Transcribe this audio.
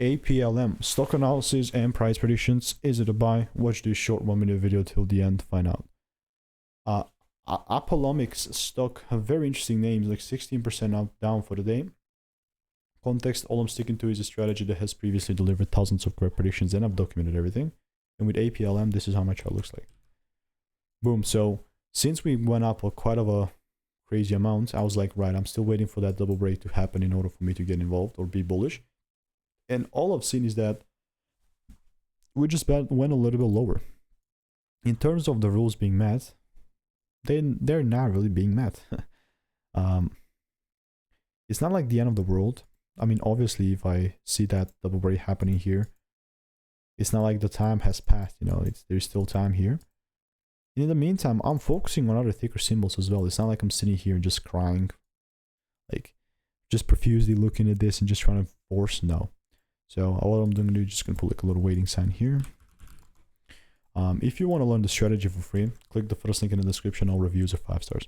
APLM stock analysis and price predictions. Is it a buy? Watch this short 1-minute video till the end, find out. APLM stock have very interesting names, like 16% up down for the day. Context, all I'm sticking to is a strategy that has previously delivered thousands of correct predictions, and I've documented everything. And with APLM, this is how my chart looks like. Boom. So since we went up quite of a crazy amount, I was like, right, I'm still waiting for that double break to happen in order for me to get involved or be bullish. And all I've seen is that we just went a little bit lower. In terms of the rules being met, they're not really being met. It's not like the end of the world. I mean, obviously, if I see that double break happening here, it's not like the time has passed, you know, there's still time here. And in the meantime, I'm focusing on other thicker symbols as well. It's not like I'm sitting here just crying, like just profusely looking at this and just trying to force, no. So what I'm going to do, just going to put like a little waiting sign here. If you want to learn the strategy for free, click the first link in the description. All reviews are 5 stars.